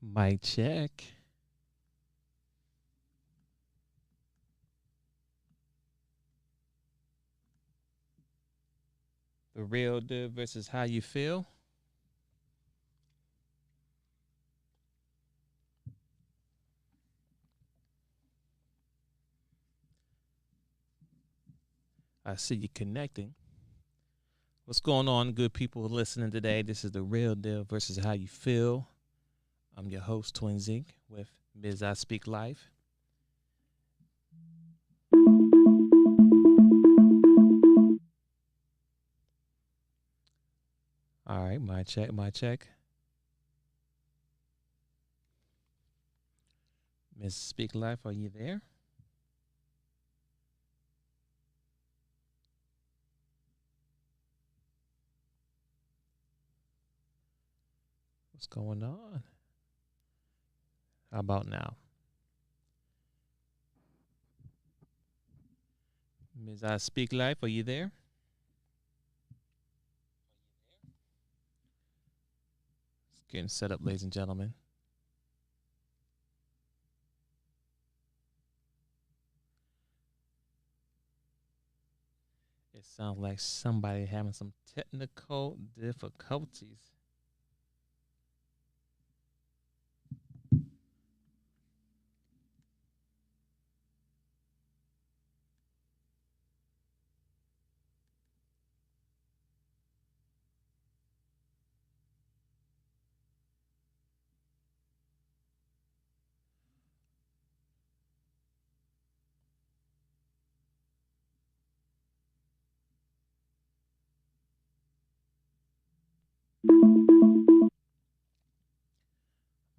Mic check. The real deal versus how you feel. I see you connecting. What's going on, good people listening today? This is the real deal versus how you feel. I'm your host, Twinsinc, with Ms. I Speak Life. All right, my check, my check. Ms. Speak Life, are you there? What's going on? How about now? Ms. I Speak Life, are you there? It's getting set up, ladies and gentlemen. It sounds like somebody having some technical difficulties.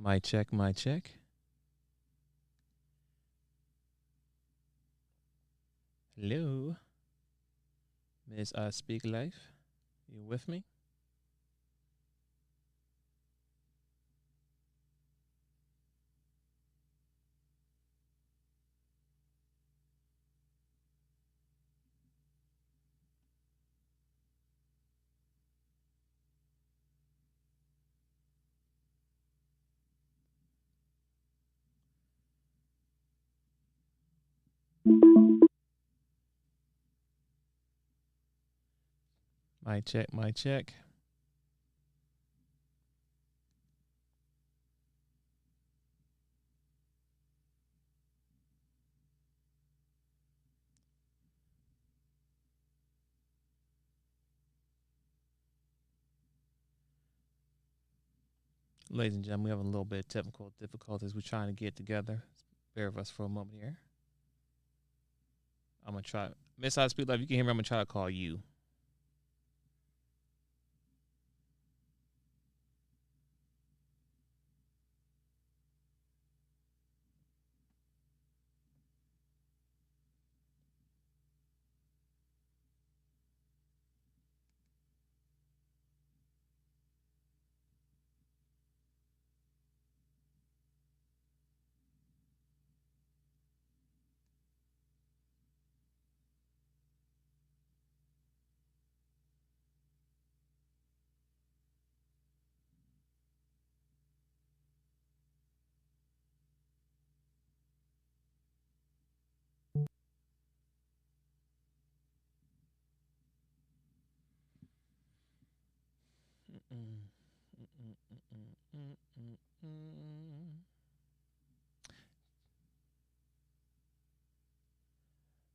My check, my check. Hello, Miss I Speak Life. You with me? My check, my check. Ladies and gentlemen, we have a little bit of technical difficulties we're trying to get together. Bear with us for a moment here. I'm gonna try. Miss I Speak Life, you can hear me. I'm gonna try to call you.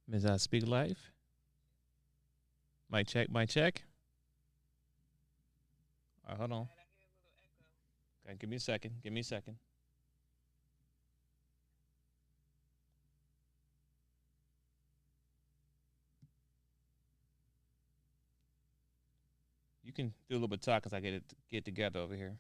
Miss I Speak Life. My check, my check. All right, hold on. Okay, give me a second. Give me a second. You can do a little bit of talk because I get together over here.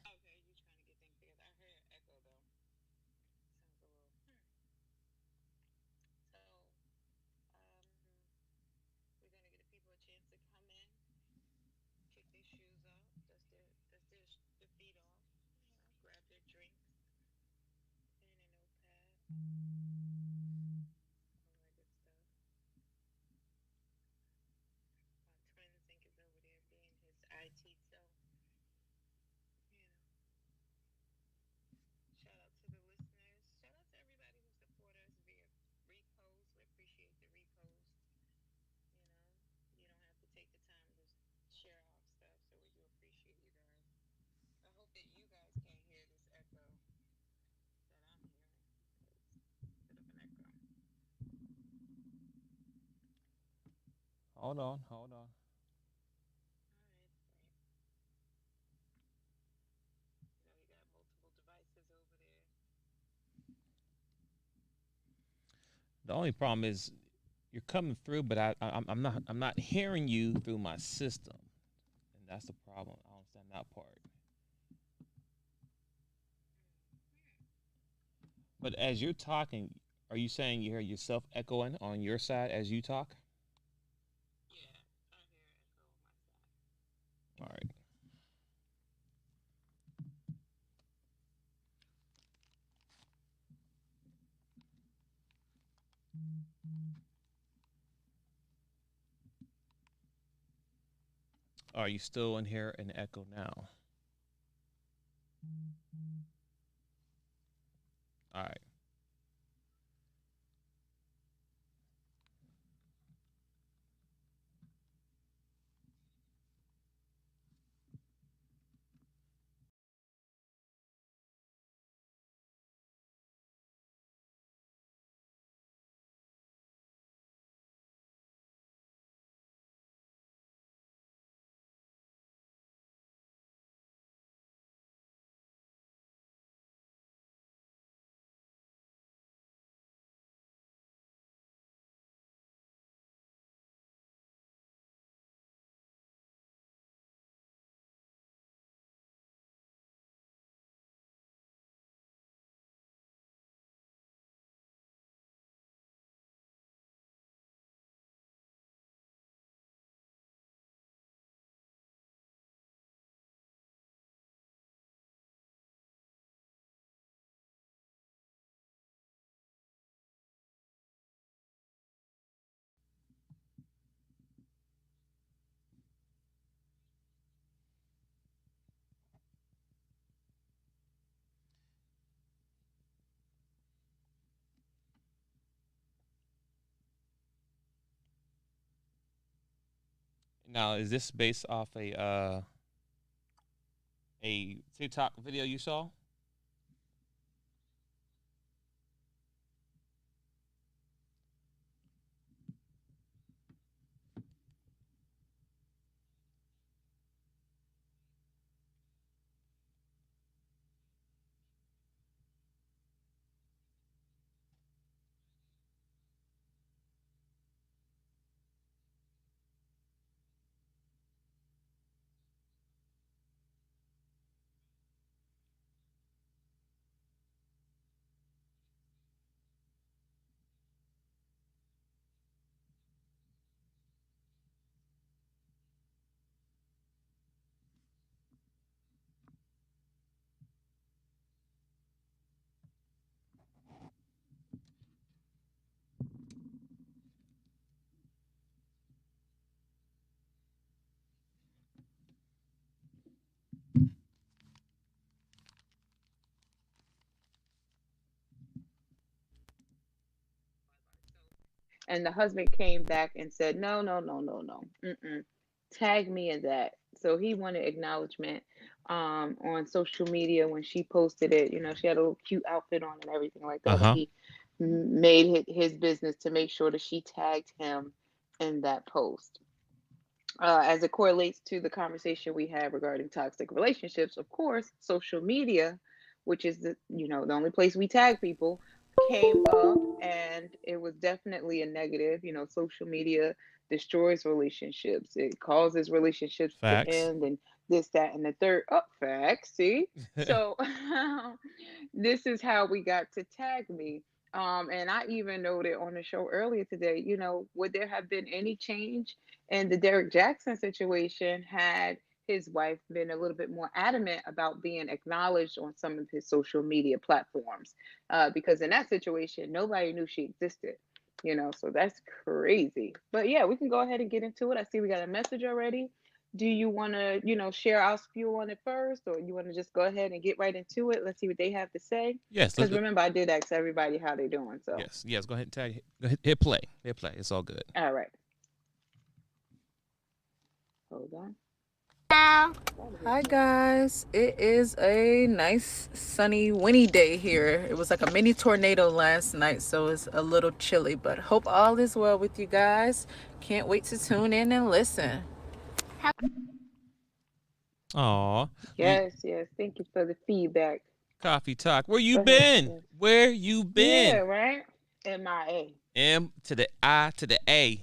Hold on, hold on. The only problem is you're coming through, but I'm not hearing you through my system, and that's the problem. I don't understand that part. But as you're talking, are you saying you hear yourself echoing on your side as you talk? All right. Are you still in here in echo now? All right. Now, is this based off a TikTok video you saw? And the husband came back and said, no, no, no, no, no. Mm-mm. Tag me in that. So he wanted acknowledgement on social media when she posted it. You know, she had a little cute outfit on and everything like Uh that. And huh. he made his business to make sure that she tagged him in that post. As it correlates to the conversation we had regarding toxic relationships, of course, social media, which is the only place we tag people, came up, and it was definitely a negative. You know, social media destroys relationships. It causes relationships to Facts. end, and this, that, and the third. Oh, facts. See, so this is how we got to tag me. And I even noted on the show earlier today, would there have been any change in the Derek Jackson situation had his wife been a little bit more adamant about being acknowledged on some of his social media platforms? Because in that situation, nobody knew she existed. So that's crazy. But yeah, we can go ahead and get into it. I see we got a message already. Do you want to, share our spew on it first, or you want to just go ahead and get right into it? Let's see what they have to say. Yes. Because remember, I did ask everybody how they're doing. So, Yes. Yes. Go ahead and tag. Go ahead. Hit play. Hit play. It's all good. all right, hold on. That is Hi good. guys, it is a nice sunny windy day here. It was like a mini tornado last night, so it's a little chilly, but hope all is well with you guys. Can't wait to tune in and listen. Aw, we Yes, yes. Thank you for the feedback. coffee talk. Where you Go ahead, been? Twins. Where you Yeah, been? right? MIA. M to the I to the A.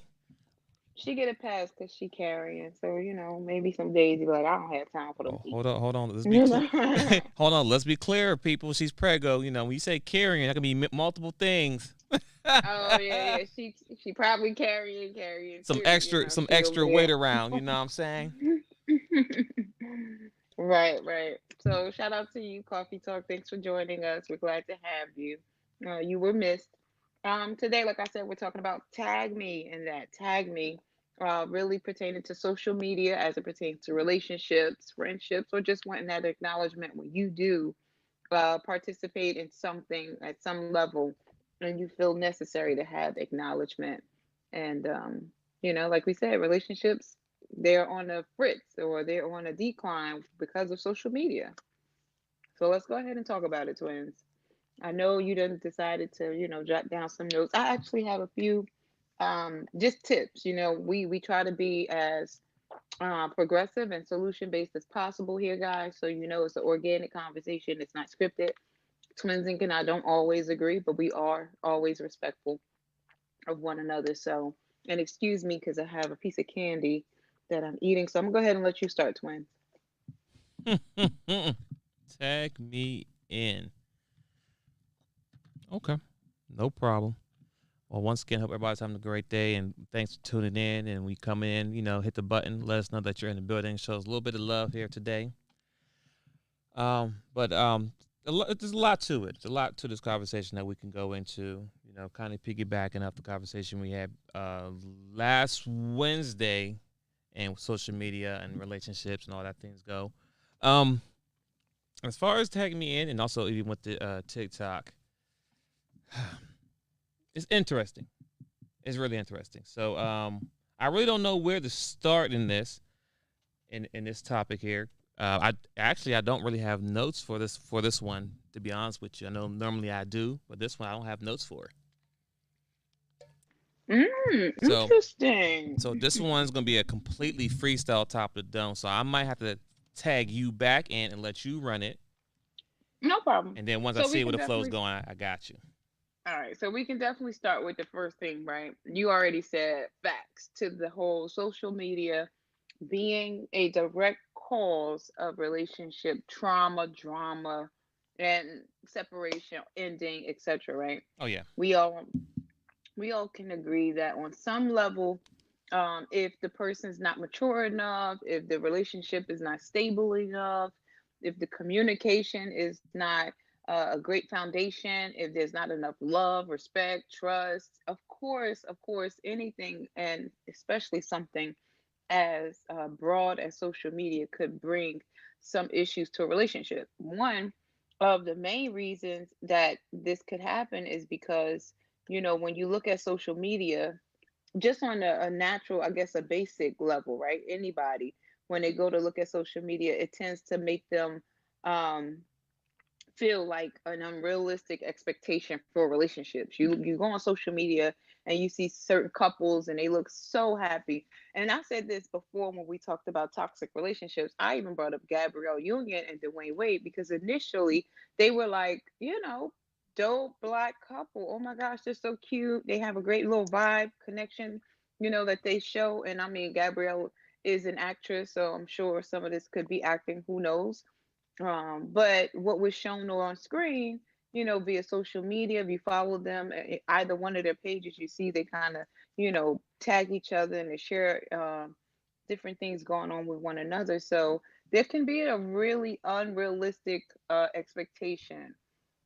She get a pass because she carrying. So, maybe some days you be like, I don't have time for them Oh, hold people. on, hold on. Let's be You clear. know? Hold on, let's be clear, people. She's prego. When you say carrying, that can be multiple things. Oh yeah, yeah. She probably carrying some too. extra, some She over extra weight there. around. You know what I'm saying? Right, right. So shout out to you, Coffee Talk. Thanks for joining us. We're glad to have you. You were missed. Today, like I said, we're talking about tag me and that tag me. Really pertaining to social media as it pertains to relationships, friendships, or just wanting that acknowledgement when you do participate in something at some level and you feel necessary to have acknowledgement. And, like we said, relationships, they're on a fritz or they're on a decline because of social media. So let's go ahead and talk about it, twins. I know you done decided to, jot down some notes. I actually have a few just tips. We try to be as progressive and solution based as possible here, guys. So it's an organic conversation. It's not scripted. Twinsinc and I don't always agree, but we are always respectful of one another. So, and excuse me because I have a piece of candy that I'm eating. So I'm gonna go ahead and let you start, twins. Tag me in. Okay, no problem. Well, once again, hope everybody's having a great day, and thanks for tuning in. And we come in, hit the button, let us know that you're in the building. Shows a little bit of love here today. But there's a lot to it. There's a lot to this conversation that we can go into. Kind of piggybacking off the conversation we had last Wednesday, and social media and relationships and all that things go. Um, as far as tagging me in, and also even with the TikTok, it's interesting. It's really interesting. So I really don't know where to start in this topic here. I don't really have notes for this one, to be honest with you. I know normally I do, but this one I don't have notes for. So Interesting. so this one's gonna be a completely freestyle top of the dome. So I might have to tag you back in and let you run it, No problem. and then once I So we see where can the flow's definitely, going, I got you. all right. So we can definitely start with the first thing, right? You already said facts to the whole social media being a direct cause of relationship trauma, drama, and separation, ending, etc. Right? Oh yeah. We all we all can agree that on some level, if the person's not mature enough, if the relationship is not stable enough, if the communication is not a great foundation, if there's not enough love, respect, trust, of course, anything, and especially something as broad as social media could bring some issues to a relationship. One of the main reasons that this could happen is because, when you look at social media, just on a natural, I guess, a basic level, right? Anybody, when they go to look at social media, it tends to make them um, feel like an unrealistic expectation for relationships. You go on social media and you see certain couples and they look so happy. And I said this before when we talked about toxic relationships. I even brought up Gabrielle Union and Dwayne Wade because initially they were like, dope black couple. Oh my gosh, they're so cute. They have a great little vibe connection, that they show. And I mean, Gabrielle is an actress, so I'm sure some of this could be acting. Who knows? But what was shown on screen, via social media, if you follow them, either one of their pages, you see they kind of, tag each other and they share different things going on with one another. So there can be a really unrealistic expectation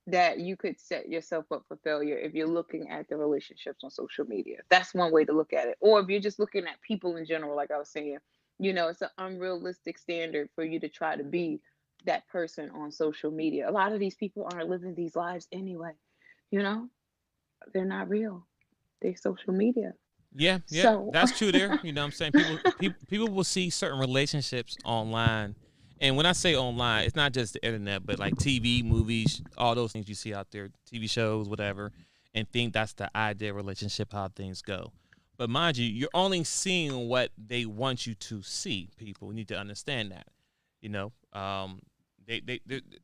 that you could set yourself up for failure if you're looking at the relationships on social media. That's one way to look at it. Or if you're just looking at people in general, like I was saying, it's an unrealistic standard for you to try to be that person on social media. A lot of these people aren't living these lives anyway. You know, they're not real. They're social media. Yeah, yeah, So, that's true. There, you know, what I'm saying people will see certain relationships online, and when I say online, it's not just the internet, but like TV, movies, all those things you see out there, TV shows, whatever, and think that's the ideal relationship, how things go. But mind you, you're only seeing what they want you to see. People need to understand that. You know, they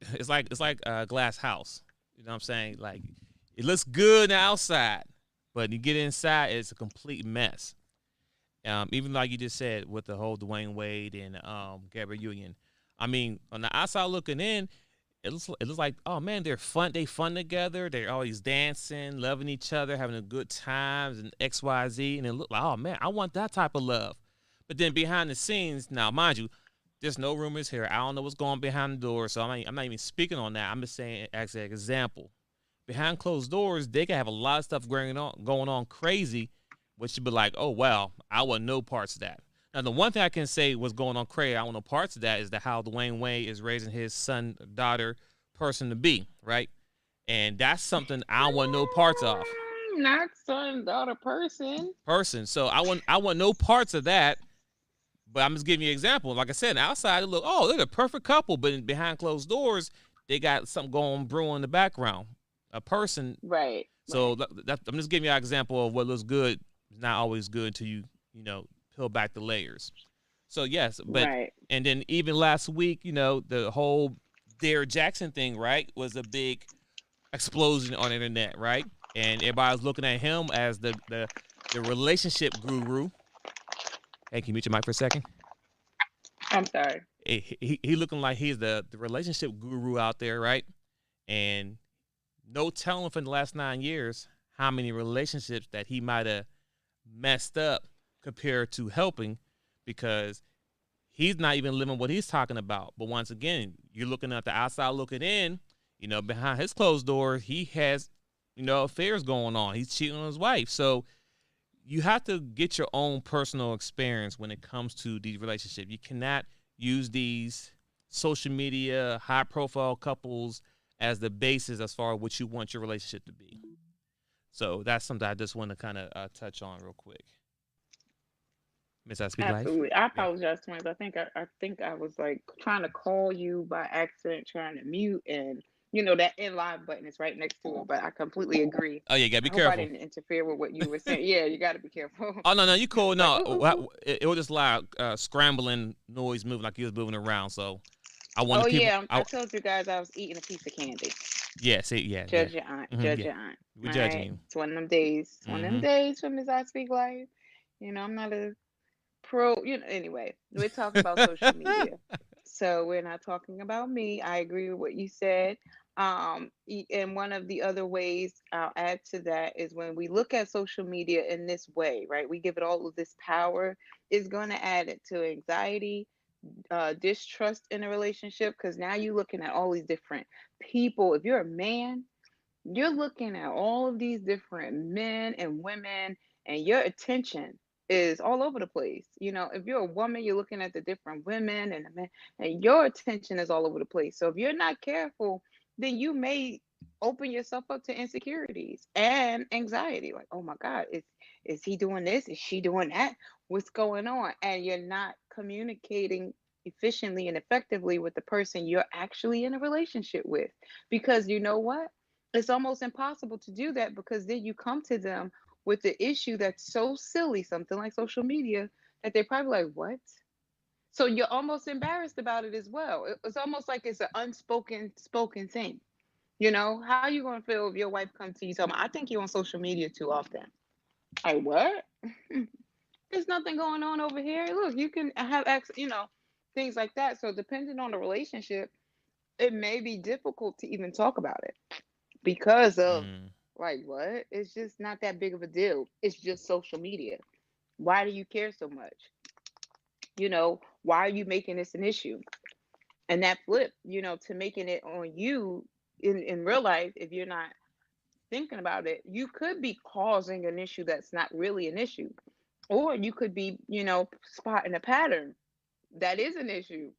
it's like a glass house. You know what I'm saying? Like it looks good on the outside, but you get inside, it's a complete mess. Even like you just said with the whole Dwayne Wade and Gabriel Union. I mean, on the outside looking in, it looks like, oh man, they're fun. They fun together. They're always dancing, loving each other, having a good times, and X Y Z. And it look like, oh man, I want that type of love. But then behind the scenes, now mind you, there's no rumors here. I don't know what's going on behind the door, so I'm not even speaking on that. I'm just saying as an example. Behind closed doors, they can have a lot of stuff going on crazy, which should be like, oh wow, I want no parts of that. Now the one thing I can say was going on crazy, I want no parts of that is that how Dwayne Wade is raising his son, daughter, person to be, right? And that's something I want no parts of. not son, daughter, person. Person. So I want no parts of that. But I'm just giving you an example. Like I said, outside it look, oh, they're the perfect couple, but behind closed doors, they got something going brewing in the background. A person. Right, So right, I'm just giving you an example of what looks good is not always good until you peel back the layers. So yes, but right. and then even last week, the whole Derrick Jackson thing, right, was a big explosion on the internet, right? And everybody was looking at him as the relationship guru. Hey, can you mute your mic for a second? I'm sorry. He looking like he's the relationship guru out there, right? And no telling for the last 9 years how many relationships that he might have messed up compared to helping, because he's not even living what he's talking about. But once again, you're looking at the outside looking in, behind his closed doors, he has, affairs going on. He's cheating on his wife. So you have to get your own personal experience when it comes to these relationships. You cannot use these social media, high profile couples as the basis as far as what you want your relationship to be. So that's something I just want to kind of touch on real quick. Miss I Speak Life? Absolutely. I Yeah. apologize, twins. I think I was like trying to call you by accident, trying to mute, and that in live button is right next to it. But I completely agree. Oh, yeah, you got to I be hope I careful. didn't interfere with what you were saying. Yeah, you got to be careful. Oh, no, you cool. Like, No, ooh, ooh, ooh. it was just loud, scrambling noise moving like he was moving around. So I Oh wanted people. yeah, I told you guys I was eating a piece of candy. Yeah, see, yeah, yeah. Judge your aunt. Judge Yeah. your aunt. We're All judging right. you. It's one of them days. It's one of them Hmm. days for Miss I Speak Life. I'm not a pro. Anyway, we're talking about social media. So we're not talking about me. I agree with what you said. And one of the other ways I'll add to that is when we look at social media in this way, right? We give it all of this power. It's going to add it to anxiety, distrust in a relationship, because now you're looking at all these different people. If you're a man, you're looking at all of these different men and women, and your attention is all over the place. If you're a woman, you're looking at the different women and the men, and your attention is all over the place. So if you're not careful, then you may open yourself up to insecurities and anxiety. Like, oh my God, is he doing this? Is she doing that? What's going on? And you're not communicating efficiently and effectively with the person you're actually in a relationship with. Because you know what? It's almost impossible to do that, because then you come to them with the issue that's so silly, something like social media, that they're probably like, what? So you're almost embarrassed about it as well. It's almost like it's an unspoken spoken thing. How you gonna feel if your wife comes to you talking, I think you're on social media too often. Like, what? There's nothing going on over here. Look, you can have access, things like that. So depending on the relationship, it may be difficult to even talk about it, because of, Mm. like, what? It's just not that big of a deal. It's just social media. Why do you care so much? Why are you making this an issue? And that flip, to making it on you in real life, if you're not thinking about it, you could be causing an issue that's not really an issue. Or you could be, spotting a pattern that is an issue.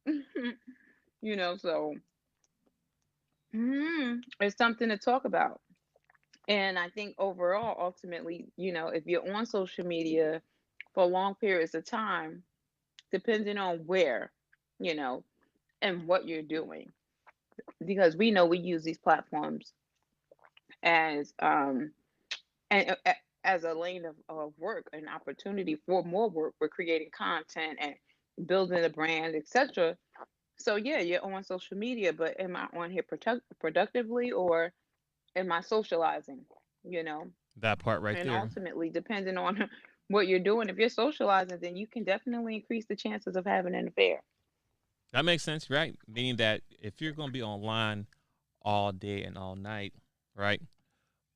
So it's something to talk about. And I think overall, ultimately, if you're on social media for long periods of time, depending on where, you know, and what you're doing, because we know we use these platforms as and as a lane of work, an opportunity for more work. We're creating content and building a brand, etc. So yeah, you're on social media, but am I on here productively, or am I socializing? You know, That part right and there. ultimately, depending on what you're doing, if you're socializing, then you can definitely increase the chances of having an affair. That makes sense, right? Meaning that if you're going to be online all day and all night, right?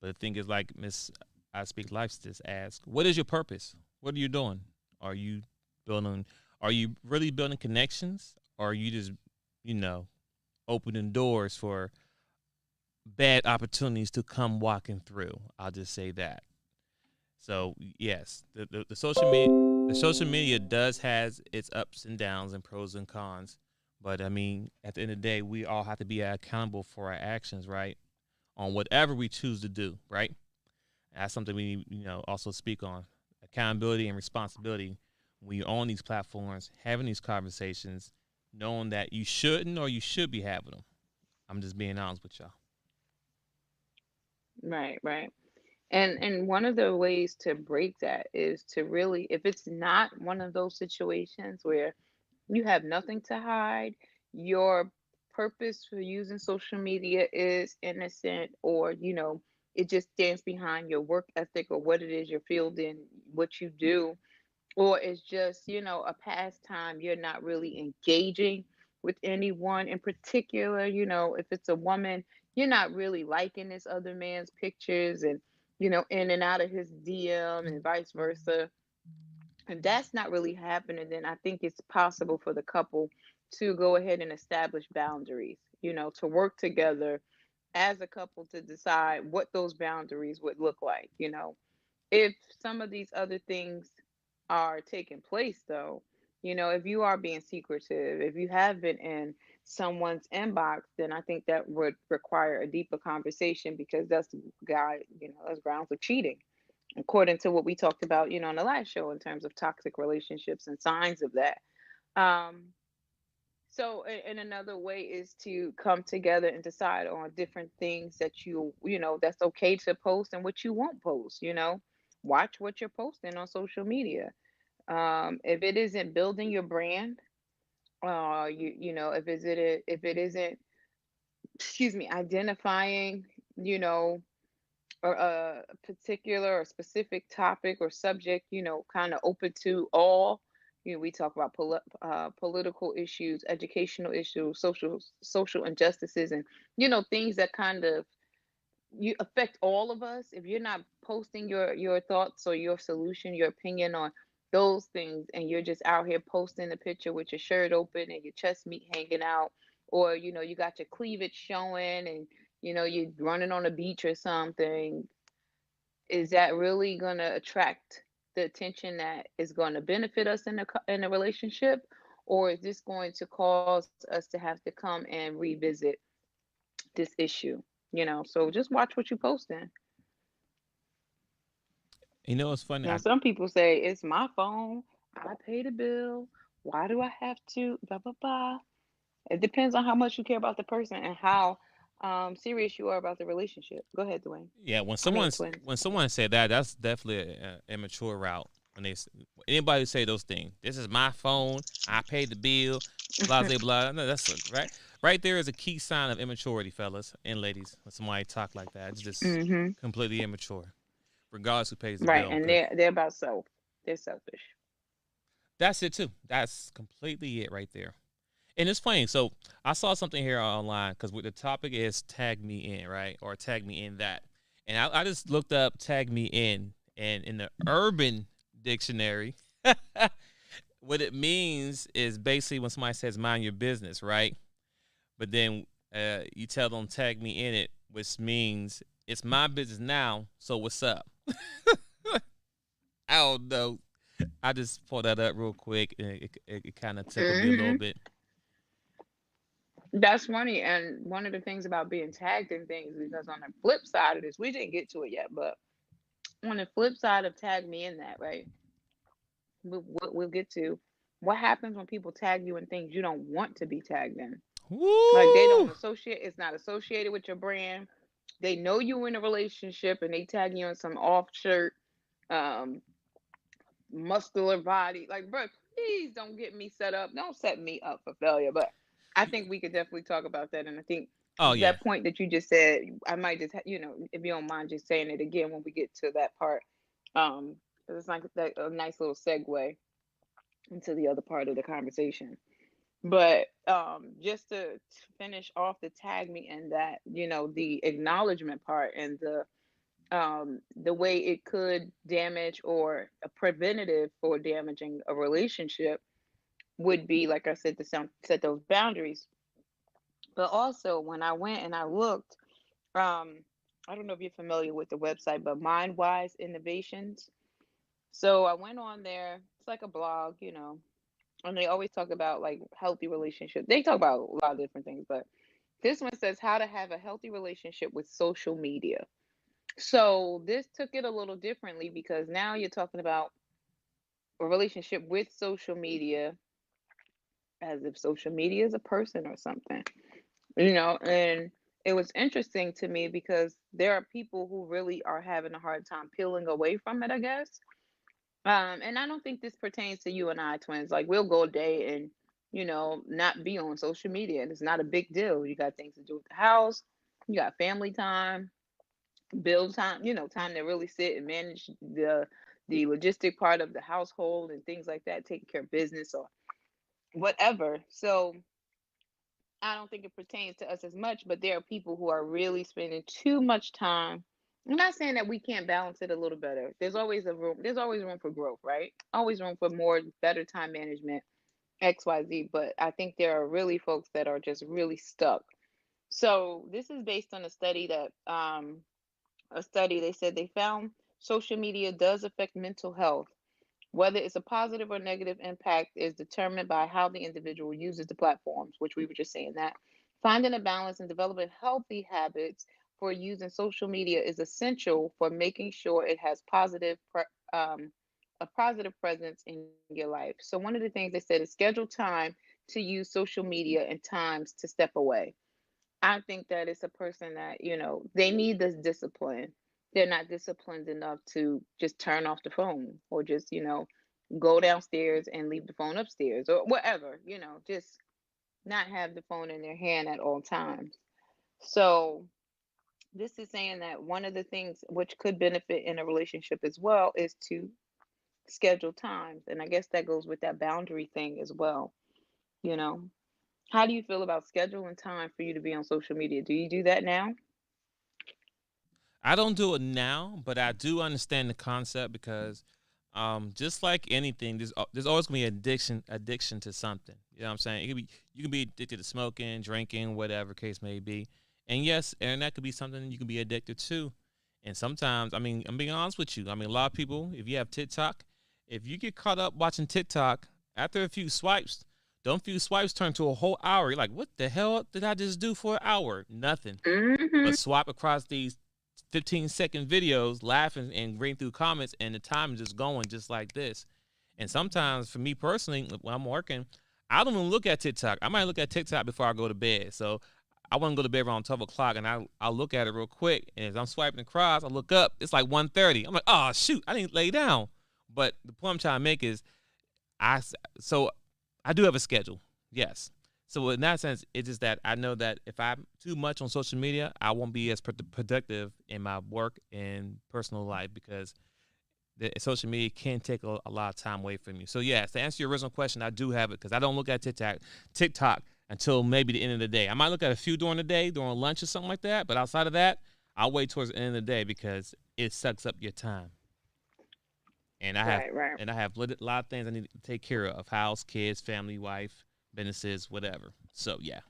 But the thing is, like Miss I Speak Life just asked, what is your purpose? What are you doing? Are you building? Are you really building connections? Or are you just, you know, opening doors for bad opportunities to come walking through? I'll just say that. So yes, the social media does has its ups and downs and pros and cons. But I mean, at the end of the day, we all have to be accountable for our actions, right? On whatever we choose to do, right? That's something we also speak on accountability and responsibility when you're on these platforms, having these conversations, knowing that you shouldn't or you should be having them. I'm just being honest with y'all. Right, right. And one of the ways to break that is to really, if it's not one of those situations where you have nothing to hide, your purpose for using social media is innocent, or it just stands behind your work ethic or what it is you're fielding, what you do, or it's just a pastime. You're not really engaging with anyone in particular. If it's a woman, you're not really liking this other man's pictures, and in and out of his DM and vice versa. If that's not really happening, then I think it's possible for the couple to go ahead and establish boundaries, to work together as a couple to decide what those boundaries would look like. If some of these other things are taking place, though, if you are being secretive, if you have been in someone's inbox, then I think that would require a deeper conversation, because that's that's grounds of cheating, according to what we talked about, in the last show, in terms of toxic relationships and signs of that. Um, so, and another way is to come together and decide on different things that that's okay to post and what you won't post. Watch what you're posting on social media. If it isn't building your brand, if it isn't, excuse me, identifying, you know, or a particular or specific topic or subject, kind of open to all. We talk about political issues, educational issues, social injustices, and things that kind of you affect all of us. If you're not posting your thoughts or your solution, your opinion on those things, and you're just out here posting a picture with your shirt open and your chest meat hanging out, or you got your cleavage showing, and you're running on a beach or something, is that really going to attract the attention that is going to benefit us in a relationship, or is this going to cause us to have to come and revisit this issue? So just watch what you posting. You know, it's funny. Now, some people say it's my phone, I pay the bill, why do I have to blah blah blah. It depends on how much you care about the person and how serious you are about the relationship. Go ahead, Dwayne. Yeah, I mean, twins. when someone said that, that's definitely an immature route. When anybody say those things, this is my phone, I paid the bill, blah blah blah. No, that's right there is a key sign of immaturity, fellas and ladies. When somebody talk like that, it's just Hmm. completely immature, regardless who pays the Right, bill. and Because they're about self. They're selfish. that's it too. That's completely it right there. And it's funny. So I saw something here online because the topic is tag me in, right? Or tag me in that. And I just looked up tag me in. And in the urban dictionary, what it means is basically when somebody says mind your business, right? But then you tell them tag me in it, which means it's my business now. So what's up? I don't know. I just pulled that up real quick, and it kind of tickled me a little Hmm. bit. That's funny. And one of the things about being tagged in things, because on the flip side of this, we didn't get to it yet, but on the flip side of tag me in that, right? We'll get to what happens when people tag you in things you don't want to be tagged in. Like they don't Woo! associate, it's not associated with your brand. They know you in a relationship and they tag you in some off shirt, um, muscular body. Like, bro, please don't get me set up. Don't set me up for failure. But I think we could definitely talk about that. And I think Oh yeah. that point that you just said, I might just, if you don't mind just saying it again when we get to that part. Um, 'Cause it's like that a nice little segue into the other part of the conversation. But just to finish off the tag me and that, the acknowledgement part and the way it could damage or a preventative for damaging a relationship would be, like I said, to set those boundaries. But also, when I went and I looked, um, I don't know if you're familiar with the website, but MindWise Innovations. So I went on there. It's like a blog, and they always talk about like healthy relationships. They talk about a lot of different things, but this one says how to have a healthy relationship with social media. So this took it a little differently because now you're talking about a relationship with social media as if social media is a person or something, and it was interesting to me because there are people who really are having a hard time peeling away from it, I guess. And I don't think this pertains to you and I, twins. Like we'll go a day and not be on social media, and it's not a big deal. You got things to do with the house, you got family time, build time, time to really sit and manage the logistic part of the household and things like that, taking care of business or whatever. So I don't think it pertains to us as much, but there are people who are really spending too much time. I'm not saying that we can't balance it a little better. There's always room for growth, right? Always room for more better time management, XYZ, but I think there are really folks that are just really stuck. So this is based on a study they said they found social media does affect mental health. Whether it's a positive or negative impact is determined by how the individual uses the platforms, which we were just saying that. Finding a balance and developing healthy habits for using social media is essential for making sure it has a positive presence in your life. So one of the things they said is schedule time to use social media and times to step away. I think that it's a person that, they need this discipline. They're not disciplined enough to just turn off the phone or just, go downstairs and leave the phone upstairs or whatever, just not have the phone in their hand at all times. So, this is saying that one of the things which could benefit in a relationship as well is to schedule times. And I guess that goes with that boundary thing as well, you know. How do you feel about scheduling time for you to be on social media? Do you do that now? I don't do it now, but I do understand the concept because just like anything, there's always gonna be addiction to something. You know what I'm saying? You can be addicted to smoking, drinking, whatever case may be. And yes, and that could be something you can be addicted to. And sometimes, I mean, I'm being honest with you. I mean, a lot of people, if you have TikTok, if you get caught up watching TikTok, after a few swipes, don't few swipes turn to a whole hour. You're like, what the hell did I just do for an hour? Nothing. Hmm. But swipe across these 15-second videos, laughing and reading through comments, and the time is just going just like this. And sometimes, for me personally, when I'm working, I don't even look at TikTok. I might look at TikTok before I go to bed. So I want to go to bed around 12 o'clock, and I'll look at it real quick. And as I'm swiping across, I look up. It's like 1:30. I'm like, oh, shoot, I didn't lay down. But the point I'm trying to make is I so I do have a schedule. Yes. So in that sense, it's just that I know that if I'm too much on social media, I won't be as productive in my work and personal life because the social media can take a lot of time away from you. So yes, to answer your original question, I do have it because I don't look at TikTok until maybe the end of the day. I might look at a few during the day, during lunch or something like that, but outside of that, I'll wait towards the end of the day because it sucks up your time. And I have Right, right. a lot of things I need to take care of: house, kids, family, wife, businesses, whatever. So yeah,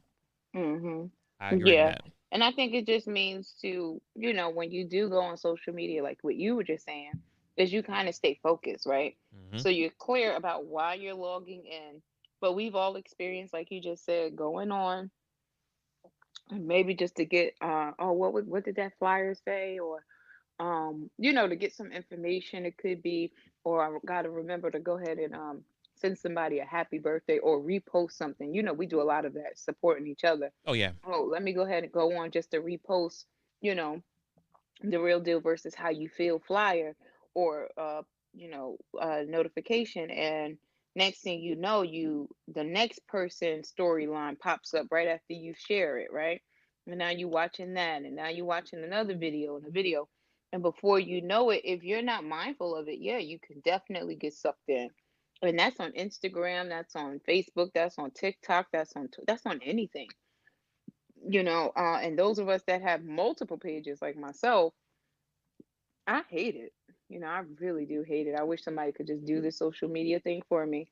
Hmm. I agree on Yeah. that. And I think it just means to, when you do go on social media, like what you were just saying, is you kind of stay focused, right? Hmm. So you're clear about why you're logging in. But we've all experienced, like you just said, going on. And maybe just to get oh, what did that flyer say? Or to get some information. It could be, or I got to remember to go ahead and send somebody a happy birthday or repost something. We do a lot of that, supporting each other. Oh yeah. Oh, let me go ahead and go on just to repost, you know, the real deal versus how you feel flyer, or notification. And next thing you know, the next person's storyline pops up right after you share it, right? And now you watching that, and now you watching another video and a video. And before you know it, if you're not mindful of it, yeah, you can definitely get sucked in. And that's on Instagram, that's on Facebook, that's on TikTok, that's on anything. And those of us that have multiple pages like myself, I hate it. I really do hate it. I wish somebody could just do the social media thing for me.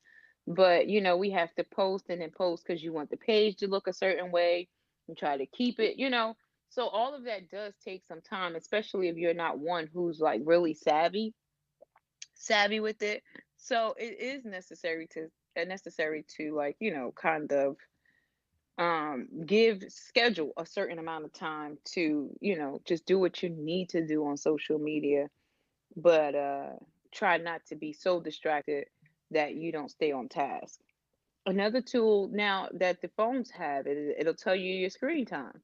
But, we have to post and then post because you want the page to look a certain way and try to keep it. So all of that does take some time, especially if you're not one who's like really savvy with it. So it is necessary to like, kind of give schedule a certain amount of time to, just do what you need to do on social media, but try not to be so distracted that you don't stay on task. Another tool now that the phones have, it'll tell you your screen time.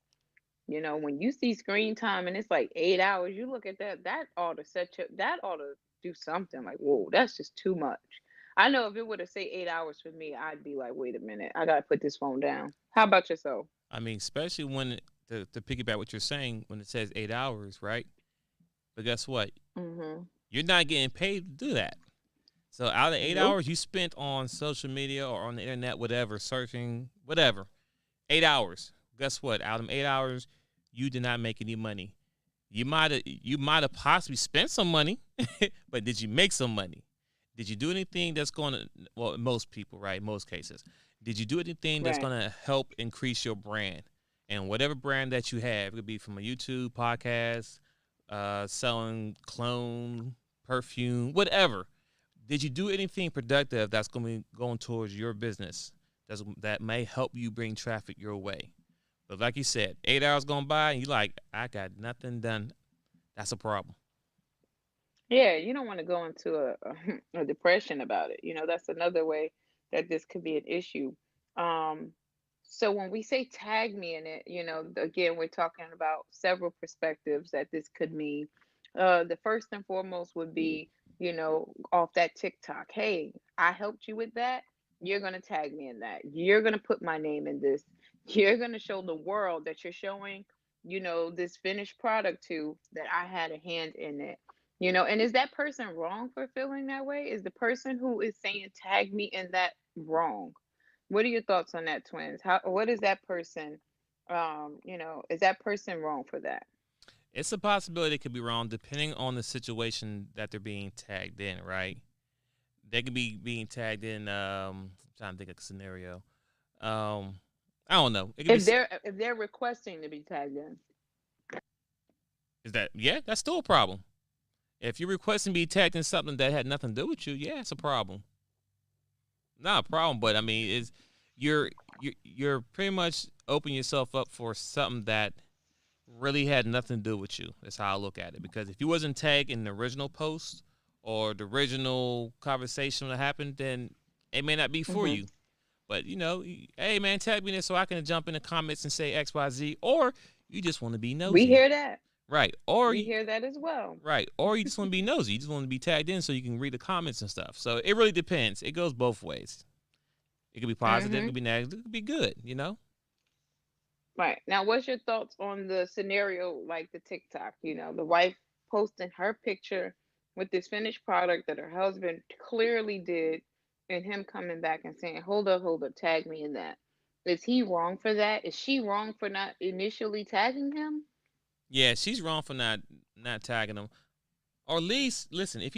When you see screen time and it's like 8 hours, you look at that, that ought to do something like, whoa, that's just too much. I know if it would have say 8 hours for me, I'd be like, wait a minute, I gotta put this phone down. How about yourself? I mean, especially when to piggyback what you're saying when it says 8 hours, right? But guess what? Mm-hmm. You're not getting paid to do that. So out of 8 hours Nope. you spent on social media or on the internet, whatever, surfing, whatever, 8 hours. Guess what? Out of them 8 hours, you did not make any money. You might have possibly spent some money, but did you make some money? Did you do anything that's going to, well, most people, right? Most cases. Did you do anything that's Right. going to help increase your brand? And whatever brand that you have, it could be from a YouTube podcast, selling clone, perfume, whatever. Did you do anything productive that's going to be going towards your business that may help you bring traffic your way? But like you said, 8 hours gone by and you like, I got nothing done. That's a problem. Yeah, you don't want to go into a depression about it. That's another way that this could be an issue. Um, so when we say tag me in it, again, we're talking about several perspectives that this could mean. The first and foremost would be, off that TikTok. Hey, I helped you with that. You're going to tag me in that. You're going to put my name in this. You're going to show the world that you're showing, this finished product to, that I had a hand in it. And is that person wrong for feeling that way? Is the person who is saying tag me in that wrong? What are your thoughts on that, twins? What is that person is that person wrong for that? It's a possibility it could be wrong depending on the situation that they're being tagged in, right? They could be being tagged in, I'm trying to think of a scenario. Um, I don't know. It could be, If they're requesting to be tagged in. is that, yeah, that's still a problem. If you're requesting to be tagged in something that had nothing to do with you, yeah, it's a problem. Not a problem, but I mean, you're pretty much opening yourself up for something that really had nothing to do with you. That's how I look at it. Because if you wasn't tagged in the original post or the original conversation that happened, then it may not be for Hmm. you. But hey man, tag me in this so I can jump in the comments and say X, Y, Z, or you just want to be We nosy, hear that. right? Or We hear that as well. right, or you just want to be nosy. You just want to be tagged in so you can read the comments and stuff. So it really depends. It goes both ways. It could be positive, it Hmm. could be negative, it could be good. Right. Now, what's your thoughts on the scenario like the TikTok? The wife posting her picture with this finished product that her husband clearly did, and him coming back and saying, hold up, tag me in that. Is he wrong for that? Is she wrong for not initially tagging him? Yeah, she's wrong for not tagging them. Or at least listen, if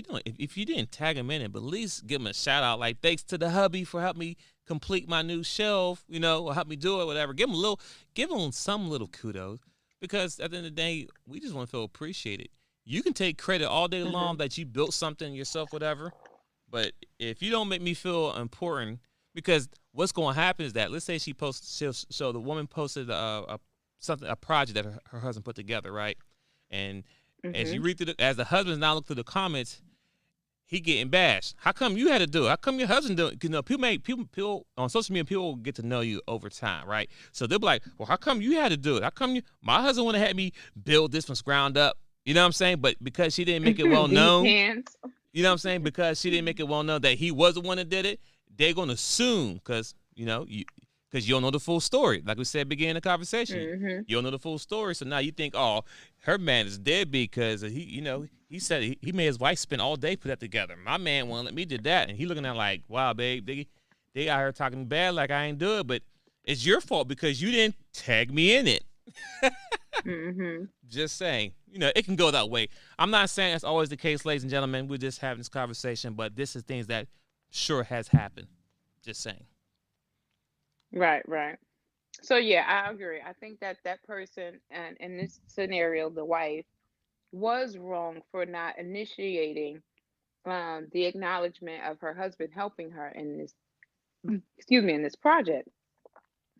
you didn't tag him in it, but at least give him a shout out like thanks to the hubby for helping me complete my new shelf, or help me do it, whatever. Give him some little kudos because at the end of the day, we just want to feel appreciated. You can take credit all day long Hmm. that you built something yourself, whatever. But if you don't make me feel important, because what's going to happen is that let's say she posts, so the woman posted a project that her husband put together, right? And as you Mhm. read through as the husband's now look through the comments, he getting bashed. How come you had to do it? How come your husband do it? You know, people on social media, people get to know you over time, right? So they'll be like, well, how come you had to do it? How come my husband would have had me build this from ground up? You know what I'm saying? But because she didn't make it well These known, hands. you know what I'm saying? Because she didn't make it well known that he was the one that did it, they're gonna assume because because you don't know the full story. Like we said, beginning the conversation, Mhm. you don't know the full story. So now you think, oh, her man is dead because he said he made his wife spend all day put that together. My man won't let me do that, and he looking at like, wow, babe, they out here talking bad like I ain't do it, but it's your fault because you didn't tag me in it. Mhm. Just saying, it can go that way. I'm not saying that's always the case, ladies and gentlemen. We're just having this conversation, but this is things that sure has happened. Just saying. Right, right. So yeah, I agree. I think that that person, and in this scenario, the wife was wrong for not initiating the acknowledgement of her husband helping her in this excuse me, in this project.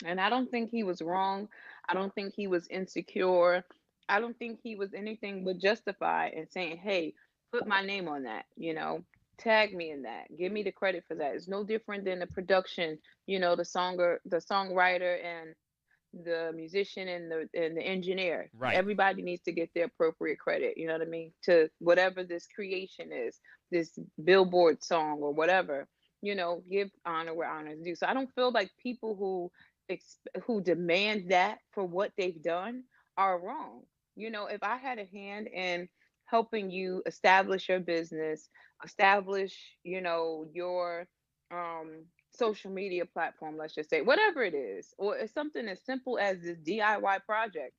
And I don't think he was wrong. I don't think he was insecure. I don't think he was anything but justified in saying, hey, put my name on that, tag me in that. Give me the credit for that. It's no different than the production, the songwriter and the musician and the engineer. Right. Everybody needs to get the appropriate credit, you know what I mean? To whatever this creation is, this billboard song or whatever, give honor where honor is due. So I don't feel like people who demand that for what they've done are wrong. If I had a hand in helping you establish your business, establish, your social media platform, let's just say, whatever it is, or it's something as simple as this DIY project,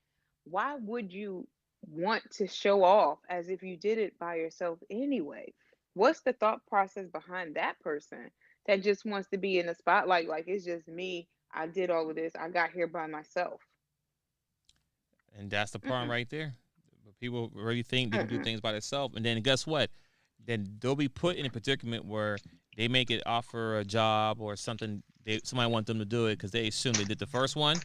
why would you want to show off as if you did it by yourself anyway? What's the thought process behind that person that just wants to be in the spotlight? Like, it's just me. I did all of this. I got here by myself. And that's the problem Mm-mm, right there. People really think they can do mm-mm, things by themselves, and then guess what? Then they'll be put in a predicament where they make it offer a job or something. Somebody want them to do it because they assume they did the first one,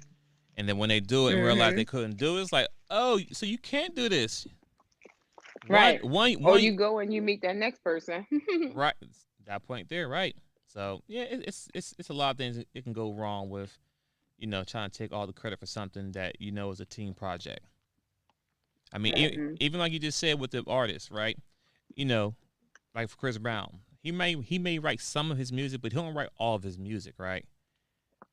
and then when they do it and realize mm-hmm. they couldn't do it, it's like, oh, so you can't do this. One, Right. one, Or one. you go and you meet that next person. Right, that point there, right? So yeah, it's a lot of things it can go wrong with, trying to take all the credit for something that is a team project. I mean, Mm-mm, even like you just said with the artist, right? You know, like for Chris Brown, he may write some of his music, but he don't write all of his music, right?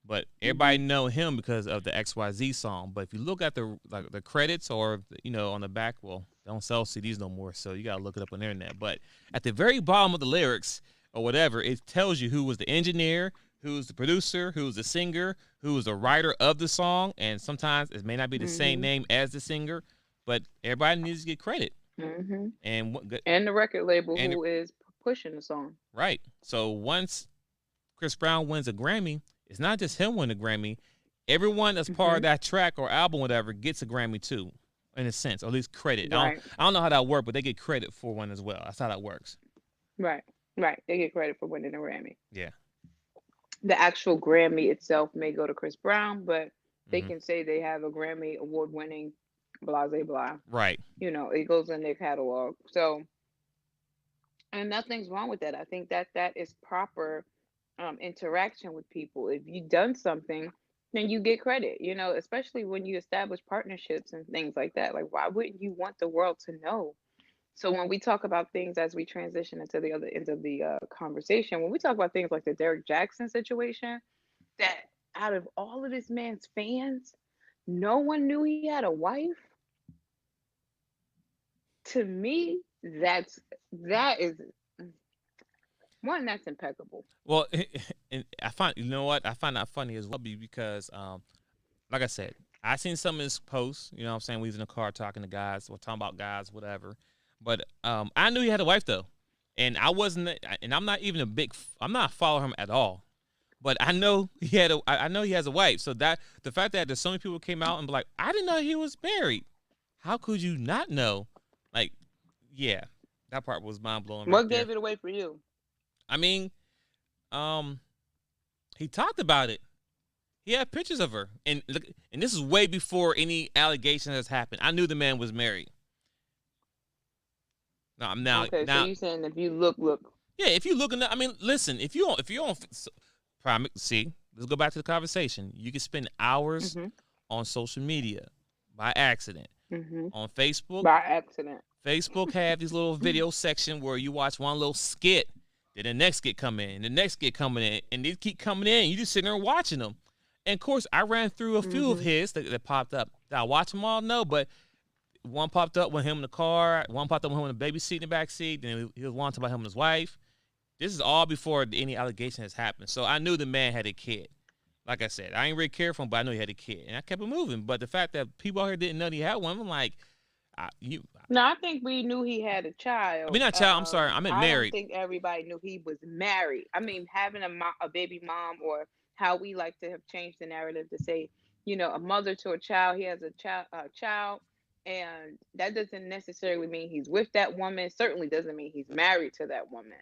But everybody mm-hmm, know him because of the XYZ song. But if you look at the credits or on the back, well, they don't sell CDs no more, so you gotta look it up on the internet. But at the very bottom of the lyrics or whatever, it tells you who was the engineer, who's the producer, who's the singer, who was the writer of the song, and sometimes it may not be the same mm-hmm, name as the singer, but everybody needs to get credit. mm-hmm. And And the record label and who is pushing the song. right, so once Chris Brown wins a Grammy, it's not just him winning a Grammy. Everyone that's part of Hmm. that track or album, whatever, gets a Grammy too, in a sense, or at least credit. Right, I don't know how that works, but they get credit for one as well. That's how that works. right, right. They get credit for winning a Grammy. Yeah. The actual Grammy itself may go to Chris Brown, but they Hmm. can say they have a Grammy award winning blah blah blah. Right. It goes in their catalog. So, and nothing's wrong with that. I think that that is proper interaction with people. If you've done something, then you get credit, especially when you establish partnerships and things like that. Like, why wouldn't you want the world to know? So when we talk about things as we transition into the other end of the conversation, when we talk about things like the Derek Jackson situation, that out of all of this man's fans, no one knew he had a wife. To me, that is one that's impeccable. Well, and I find what I find that funny as well because like I said, I seen some of his posts. You know what I'm saying? We was in the car talking to guys or talking about guys, whatever. But I knew he had a wife though, and I wasn't. And I'm not even I'm not following him at all. But I know I know he has a wife. So that the fact that there's so many people came out and be like, I didn't know he was married. How could you not know? Like, yeah, that part was mind blowing right What there. gave it away for you? I mean, um, he talked about it. He had pictures of her, and look, and this is way before any allegation has happened. I knew the man was married. Okay, so Now, you saying if you look. yeah. If you look in, I mean, listen. If you on, see, let's go back to the conversation. You can spend hours Mhm. on social media by accident. Mhm. On Facebook, By accident. Facebook have these little video section where you watch one little skit, then the next skit come in, the next skit coming in, and they keep coming in. You just sitting there watching them. And of course, I ran through a few of Mhm. his that popped up. Did I watch them all? No, but one popped up with him in the car. One popped up with him in the baby seat in the back seat. Then he was one about him and his wife. This is all before any allegation has happened. So I knew the man had a kid. Like I said, I ain't really care for him, but I knew he had a kid, and I kept it moving. But the fact that people out here didn't know he had one, I'm like, you. No, I think we knew he had a I child. mean, not child. I'm sorry. I meant I don't married. think everybody knew he was married. I mean, having a baby mom, or how we like to have changed the narrative to say, a mother to a child. He has a child, and that doesn't necessarily mean he's with that woman. Certainly doesn't mean he's married to that woman.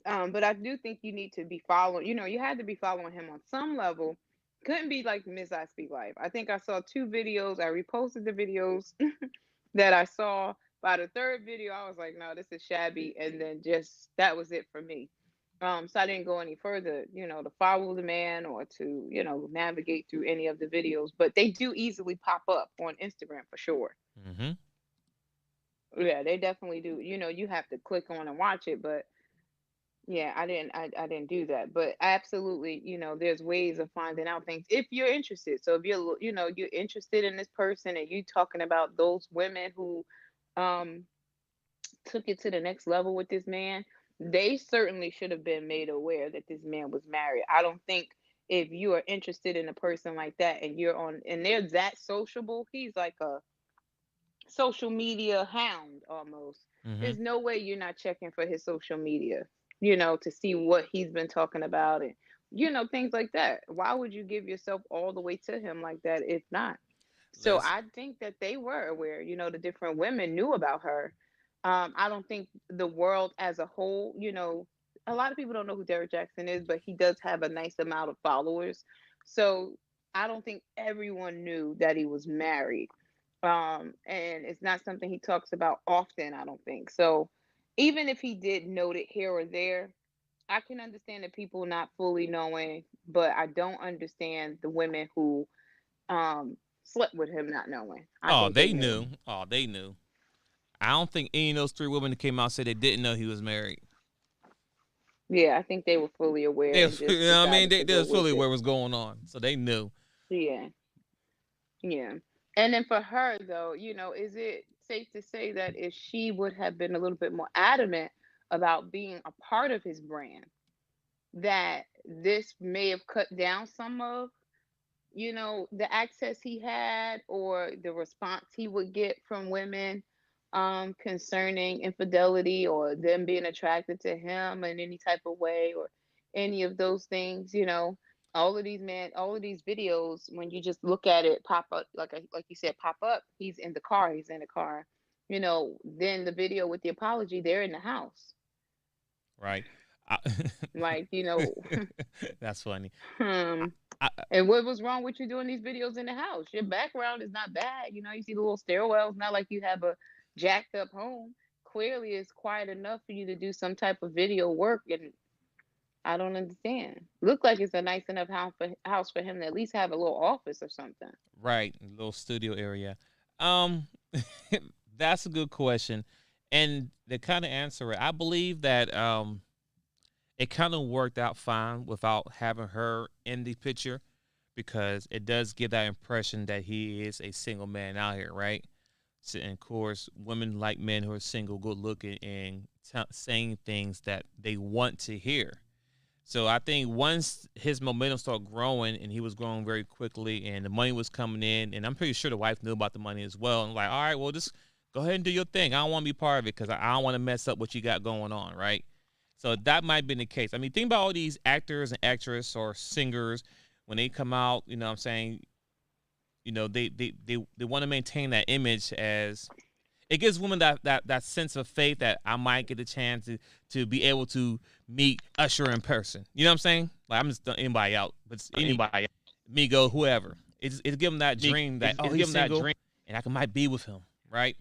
But I do think you need to be following. You had to be following him on some level. Couldn't be like Ms. I Speak Life. I think I saw two videos. I reposted the videos that I saw. By the third video, I was like, no, this is shabby. And then just that was it for me. So I didn't go any further, to follow the man or to, navigate through any of the videos. But they do easily pop up on Instagram for sure. Mm-hmm. Yeah, they definitely do. You have to click on and watch it, but yeah, I didn't do that. But absolutely, there's ways of finding out things if you're interested. So if you're interested in this person and you talking about those women who um took it to the next level with this man, they certainly should have been made aware that this man was married. I don't think if you are interested in a person like that and they're that sociable, he's like a social media hound almost. Mm-hmm. There's no way you're not checking for his social media, to see what he's been talking about and things like that. Why would you give yourself all the way to him like that if not? So Let's. I think that they were aware, the different women knew about her. I don't think the world as a whole, a lot of people don't know who Derek Jackson is, but he does have a nice amount of followers. So I don't think everyone knew that he was married. And it's not something he talks about often, I don't think. So even if he did note it here or there, I can understand the people not fully knowing, but I don't understand the women who slept with him not knowing. I Oh, think they they knew. knew. Oh, they knew. I don't think any of those three women that came out said they didn't know he was married. Yeah, I think they were fully aware They, and you just know what I mean? decided to They go was with fully it. aware what was going on, so they knew. Yeah, yeah. And then for her though, is it safe to say that if she would have been a little bit more adamant about being a part of his brand, that this may have cut down some of the access he had or the response he would get from women concerning infidelity or them being attracted to him in any type of way or any of those things, all of these videos, when you just look at it pop up, like you said, pop up, he's in the car, then the video with the apology, they're in the house. Right. I, Like, that's funny. hmm. I, And what was wrong with you doing these videos in the house? Your background is not bad. You see the little stairwells, not like you have a jacked up home. Clearly, it's quiet enough for you to do some type of video work. And I don't understand. Look like it's a nice enough house for him to at least have a little office or something. right, little studio area. Um, that's a good question, and to kind of answer it, I believe that it kind of worked out fine without having her in the picture because it does give that impression that he is a single man out here, right? So, and of course, women like men who are single, good looking, and saying things that they want to hear. So I think once his momentum started growing and he was growing very quickly and the money was coming in, and I'm pretty sure the wife knew about the money as well. And like, all right, well, just go ahead and do your thing. I don't want to be part of it because I don't want to mess up what you got going on, right? So that might have been the case. I mean, think about all these actors and actresses or singers when they come out, you know what I'm saying, they want to maintain that image as it gives women that sense of faith that I might get a chance to be able to meet Usher in person. You know what I'm saying? Like I'm just throwing anybody out, but it's anybody. Migo, whoever. It's give them that dream that he's single and I might be with him, right?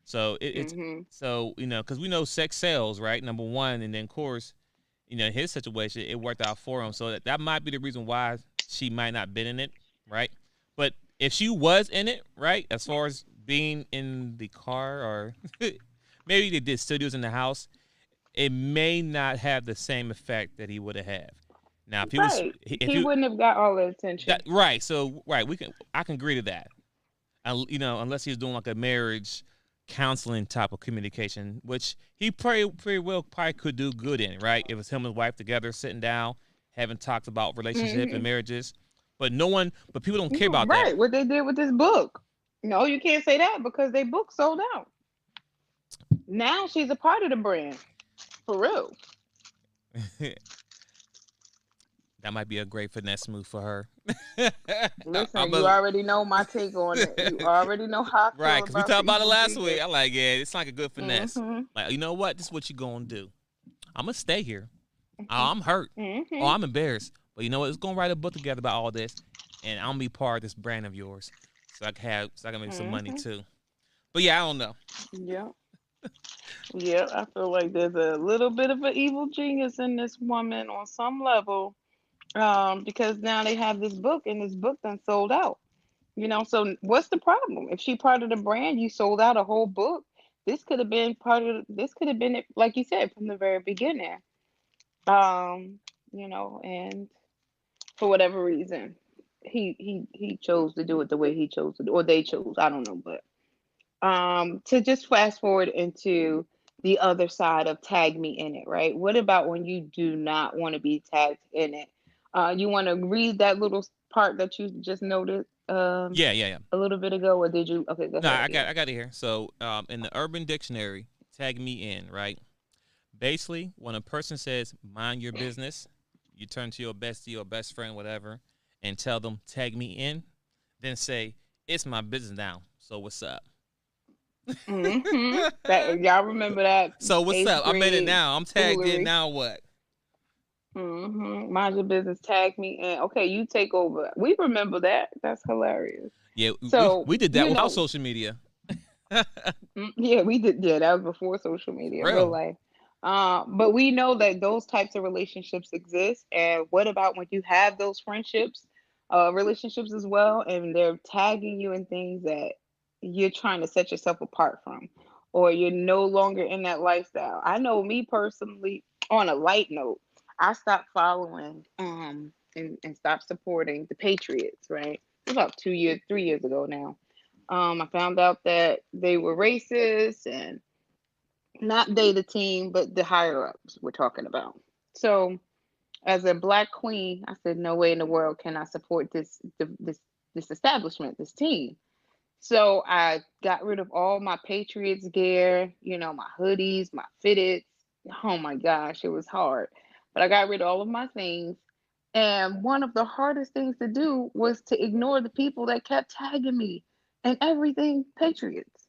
So it's Mhm. so because we know sex sells, right? Number one, and then of course, in his situation, it worked out for him. So that might be the reason why she might not been in it, right? But if she was in it, right, as far as being in the car or maybe they did studios in the house, it may not have the same effect that he would have had. Now, if he was, Right. if He you wouldn't have got all the attention. right, so right, I can agree to that. Unless he's doing like a marriage counseling type of communication, which he pretty well probably could do good in, right? If it's him and his wife together sitting down, having talks about relationship and Mhm. marriages, but people don't care about that. Right. What they did with this book. No, you can't say that because they book sold out. Now she's a part of the brand. For real. That might be a great finesse move for her. Listen, you already know my take on it. You already know how I right, feel because we about talked the about it evil last genius. week. I'm like, yeah, it's like a good finesse. Mhm. Like, you know what? This is what you gonna do. I'm gonna stay here. Oh, I'm hurt. Oh, Mhm. I'm embarrassed. But you know what? Let's go write a book together about all this, and I'm gonna be part of this brand of yours, so I can make some money Mhm. too. But yeah, I don't know. Yeah. Yeah, I feel like there's a little bit of an evil genius in this woman on some level. Because now they have this book and this book done sold out. So what's the problem? If she part of the brand, you sold out a whole book. This could have been it, like you said, from the very beginning. Um, and for whatever reason, he chose to do it the way he chose to do, or they chose. I don't know, but to just fast forward into the other side of tag me in it, right? What about when you do not want to be tagged in it? You want to read that little part that you just noted Yeah. a little bit ago, or did you? Okay, go No, ahead. I Yeah. got it here. So, in the Urban Dictionary, tag me in, right? Basically, when a person says "mind your business," you turn to your bestie or best friend, whatever, and tell them "tag me in." Then say, "It's my business now. So what's up?" That y'all remember that So what's eighth up? I'm in it grade now. I'm tagged in. foolery? Now what? Mind your business. Tag me in. Okay, you take over. We remember that. That's hilarious. Yeah, So we did that without social media. Yeah, we did. Yeah, that was before social media, real Real. life. But we know that those types of relationships exist. And what about when you have those friendships, relationships as well, and they're tagging you in things that you're trying to set yourself apart from, or you're no longer in that lifestyle? I know me personally, on a light note, I stopped following and stopped supporting the Patriots, right? It was about 2 years, 3 years ago now. I found out that they were racist and not they the team, but the higher ups we're talking about. So as a black queen, I said, no way in the world can I support this establishment, this team. So I got rid of all my Patriots gear, my hoodies, my fitteds. Oh my gosh, it was hard. But I got rid of all of my things. And one of the hardest things to do was to ignore the people that kept tagging me and everything Patriots.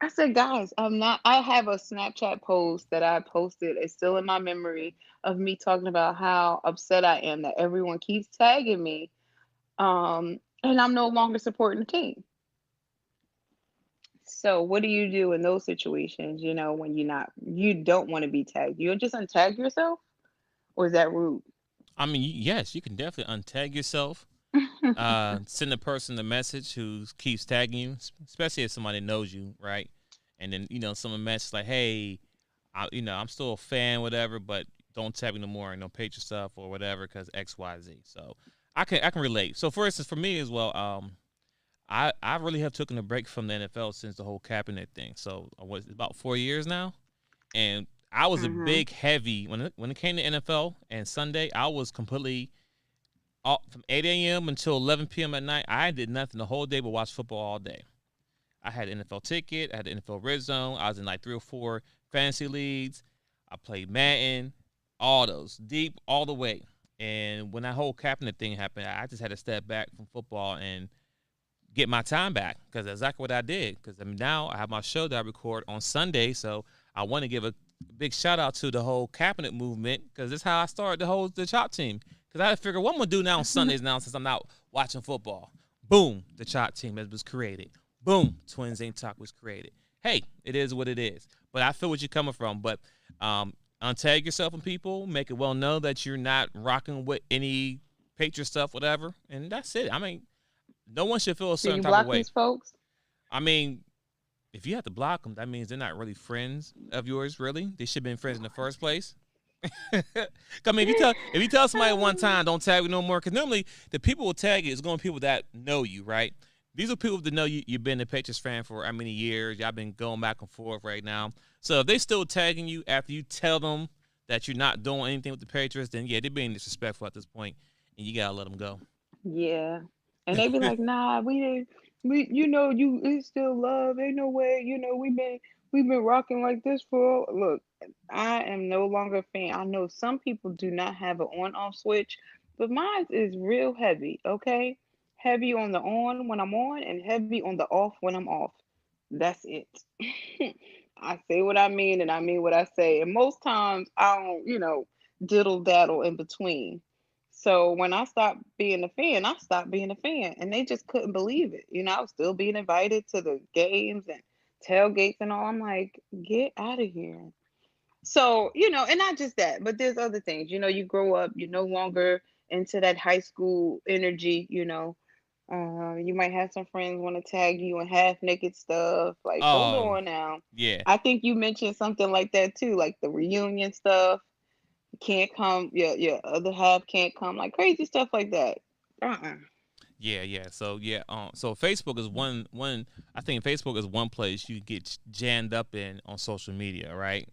I said, guys, I have a Snapchat post that I posted. It's still in my memory of me talking about how upset I am that everyone keeps tagging me. And I'm no longer supporting the team. So what do you do in those situations, when you don't want to be tagged? You just untag yourself? Or is that rude? I mean, yes, you can definitely untag yourself. Send a person a message who keeps tagging you, especially if somebody knows you, right? And then someone message like, "Hey, I'm still a fan, whatever, but don't tag me no more, page your stuff or whatever, because X, Y, Z." So I can relate. So for instance, for me as well, I really have taken a break from the NFL since the whole Kaepernick thing. So was about 4 years now, and I was a Mhm. big heavy when it came to NFL and Sunday. I was completely all, from 8 a.m. until 11 p.m. at night. I did nothing the whole day but watch football all day. I had an NFL ticket. I had an NFL Red Zone. I was in like 3 or 4 fantasy leagues. I played Madden, all those deep all the way. And when that whole Kaepernick thing happened, I just had to step back from football and get my time back, because that's exactly what I did. Because now I have my show that I record on Sunday, so I want to give a big shout out to the whole Kaepernick movement, because this is how I started the Chop team. Because I figure what I'm going to do now on Sundays now since I'm not watching football. Boom, the Chop Team was created. Boom, Twinsinc Talk was created. Hey, it is what it is. But I feel what you're coming from. But untag yourself and people. Make it well known that you're not rocking with any Patriot stuff, whatever. And that's it. I mean, no one should feel a Do certain you type block of way. these folks? I mean, if you have to block them, that means they're not really friends of yours, really. They should have been friends in the first place. I mean, if you tell somebody one time, don't tag me no more, because normally the people will tag you is going to be people that know you, right? These are people that know you've been a Patriots fan for how many years. Y'all been going back and forth right now. So if they still tagging you after you tell them that you're not doing anything with the Patriots, then yeah, they're being disrespectful at this point, and you gotta let them go. Yeah. And they be like, nah, we didn't it's still love. Ain't no way, we've been rocking like this for look, I am no longer a fan. I know some people do not have an on off switch, but mine is real heavy, okay? Heavy on the on when I'm on and heavy on the off when I'm off. That's it. I say what I mean and I mean what I say. And most times I don't, diddle daddle in between. So when I stopped being a fan, I stopped being a fan, and they just couldn't believe it. I was still being invited to the games and tailgates and all. I'm like, get out of here. So, and not just that, but there's other things. You grow up, you're no longer into that high school energy. You might have some friends want to tag you in half naked stuff. Like, hold Oh, on now. yeah. I think you mentioned something like that too, like the reunion stuff can't come. Your other half can't come. Like crazy stuff like that. Uh-uh. Yeah, yeah. So yeah, so Facebook is one. I think Facebook is one place you get jammed up in on social media, right?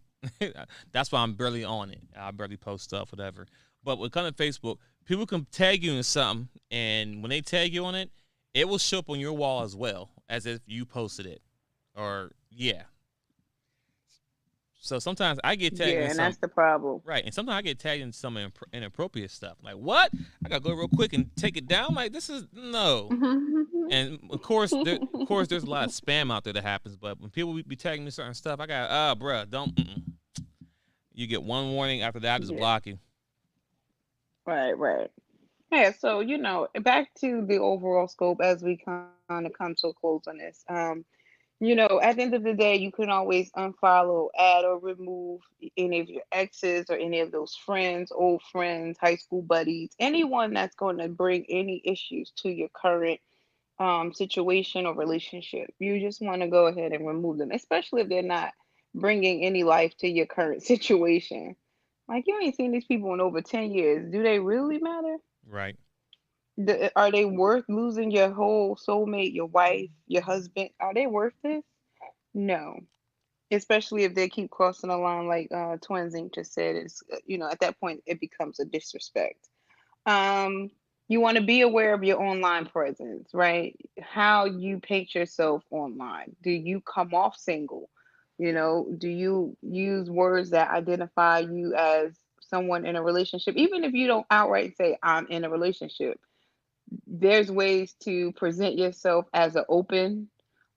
That's why I'm barely on it. I barely post stuff, whatever. But when it comes to Facebook, people can tag you in something, and when they tag you on it, it will show up on your wall as well as if you posted it. Or yeah. So sometimes I get tagged Yeah, in and some that's the problem. right, and sometimes I get tagged in some inappropriate stuff. Like what? I gotta go real quick and take it down. Like this is no. And of course, there's a lot of spam out there that happens. But when people be tagging me certain stuff, I got bruh, don't. You get one warning. After that, I just Yeah. block you. Right, right. Yeah, so back to the overall scope as we kind of come to a close on this. At the end of the day, you can always unfollow, add, or remove any of your exes or any of those friends, old friends, high school buddies, anyone that's going to bring any issues to your current situation or relationship. You just want to go ahead and remove them, especially if they're not bringing any life to your current situation. Like you ain't seen these people in over 10 years. Do they really matter? Right. Are they worth losing your whole soulmate, your wife, your husband? Are they worth this? No. Especially if they keep crossing the line, like Twins Inc. just said. At that point, it becomes a disrespect. Um, you want to be aware of your online presence, right? How you paint yourself online. Do you come off single? Do you use words that identify you as someone in a relationship? Even if you don't outright say, I'm in a relationship, there's ways to present yourself as an open,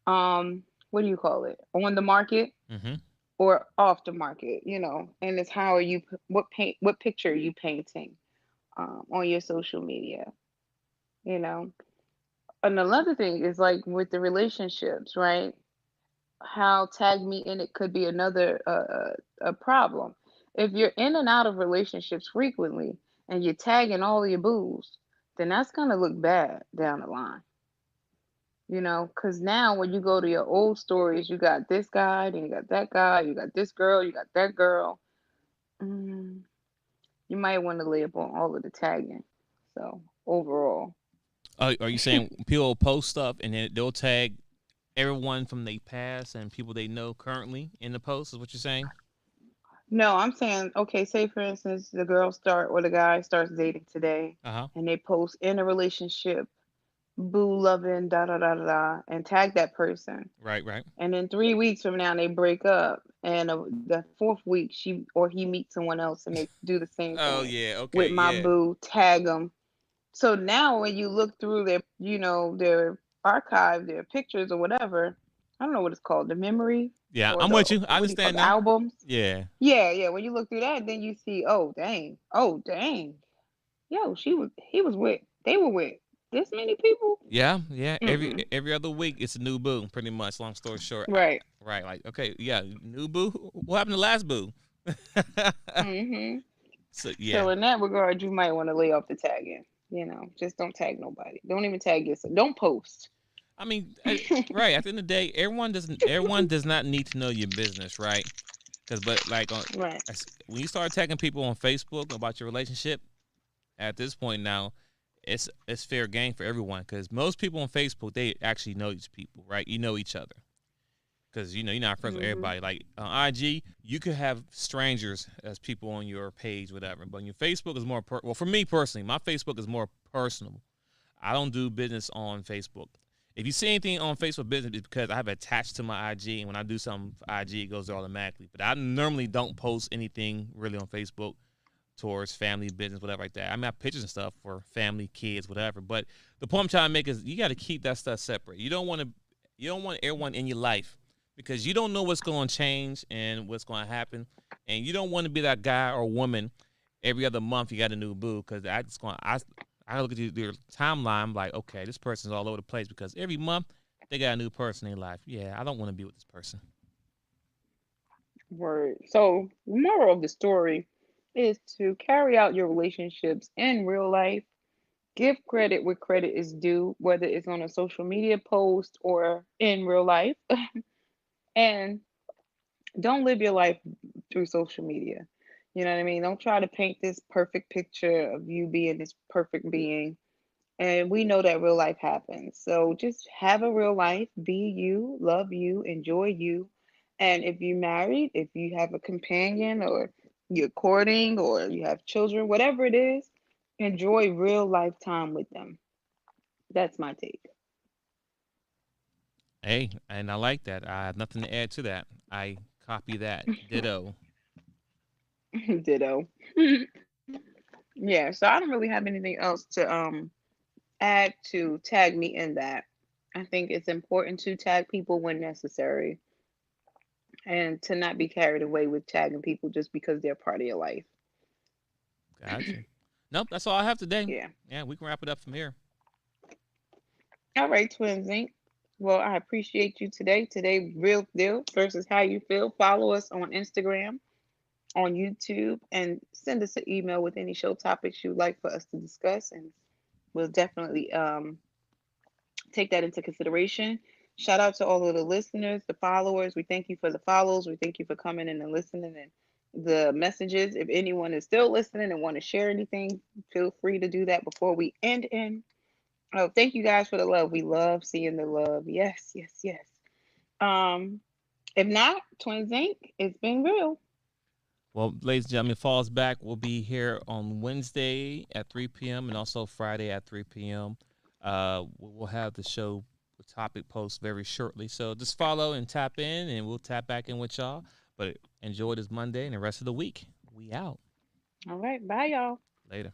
what do you call it? On the market Mm-hmm. or off the market, and it's how are you, what picture are you painting on your social media, you know? And another thing is like with the relationships, right? How tag me in it could be another a problem. If you're in and out of relationships frequently and you're tagging all your booze, then that's gonna look bad down the line. Because now when you go to your old stories, you got this guy, then you got that guy, you got this girl, you got that girl. Mm, you might want to lay up on all of the tagging. So overall. Are you saying people post stuff and then they'll tag everyone from their past and people they know currently in the post? Is what you're saying? No, I'm saying, okay, say for instance, the girl start or the guy starts dating today Uh huh. and they post in a relationship, boo loving, da da da da da, and tag that person. Right. Right. And then 3 weeks from now, they break up. And the fourth week, she or he meets someone else and they do the same Oh thing yeah. Okay. with my Yeah. boo, tag them. So now when you look through their archive, their pictures or whatever, I don't know what it's called, the memory Yeah. or I'm the, with you. I what do you call understand the now. albums? Yeah. Yeah, yeah. When you look through that, then you see, oh dang, yo, he was with, they were with this many people. Yeah, yeah. Mm-mm. Every other week, it's a new boo. Pretty much. Long story short, Right. right? Like, okay, yeah, new boo. What happened to last boo? Mm-hmm. So yeah, So in that regard, you might want to lay off the tagging. You know, just don't tag nobody. Don't even tag yourself. Don't post. I mean, right. At the end of the day, everyone does not need to know your business, right? Because, but like, Right. when you start tagging people on Facebook about your relationship, at this point now, it's fair game for everyone. Because most people on Facebook, they actually know these people, right? You know each other. Because you're not friends with Mm-hmm. everybody. Like on IG, you could have strangers as people on your page, whatever. But your Facebook is more well for me personally. My Facebook is more personal. I don't do business on Facebook. If you see anything on Facebook business, it's because I have attached to my IG, and when I do something for IG, it goes there automatically. But I normally don't post anything really on Facebook towards family business, whatever like that. I mean, I have pictures and stuff for family, kids, whatever. But the point I'm trying to make is you got to keep that stuff separate. You don't want everyone in your life because you don't know what's going to change and what's going to happen, and you don't want to be that guy or woman every other month you got a new boo because I look at your timeline. I'm like, okay, this person's all over the place because every month they got a new person in their life. Yeah, I don't want to be with this person. Word. So the moral of the story is to carry out your relationships in real life. Give credit where credit is due, whether it's on a social media post or in real life. And don't live your life through social media. You know what I mean? Don't try to paint this perfect picture of you being this perfect being. And we know that real life happens. So just have a real life, be you, love you, enjoy you. And if you're married, if you have a companion or you're courting or you have children, whatever it is, enjoy real life time with them. That's my take. Hey, and I like that. I have nothing to add to that. I copy that. Ditto. Ditto. Yeah, so I don't really have anything else to add to tag me in that. I think it's important to tag people when necessary and to not be carried away with tagging people just because they're part of your life. Gotcha. Nope, that's all I have today. Yeah. Yeah, we can wrap it up from here. All right, Twinsinc. Well, I appreciate you today. Today, real deal versus how you feel. Follow us on Instagram, on YouTube, and send us an email with any show topics you'd like for us to discuss, and we'll definitely take that into consideration. Shout out to all of the listeners, the followers. We thank you for the follows. We thank you for coming in and listening and the messages. If anyone is still listening and want to share anything, feel free to do that before we end in. Oh, thank you guys for the love. We love seeing the love. Yes, yes, yes. Um, if not, Twins Inc., it's been real. Well, ladies and gentlemen, Falls Back will be here on Wednesday at 3 p.m. and also Friday at 3 p.m. We'll have the show topic post very shortly. So just follow and tap in, and we'll tap back in with y'all. But enjoy this Monday and the rest of the week. We out. All right. Bye, y'all. Later.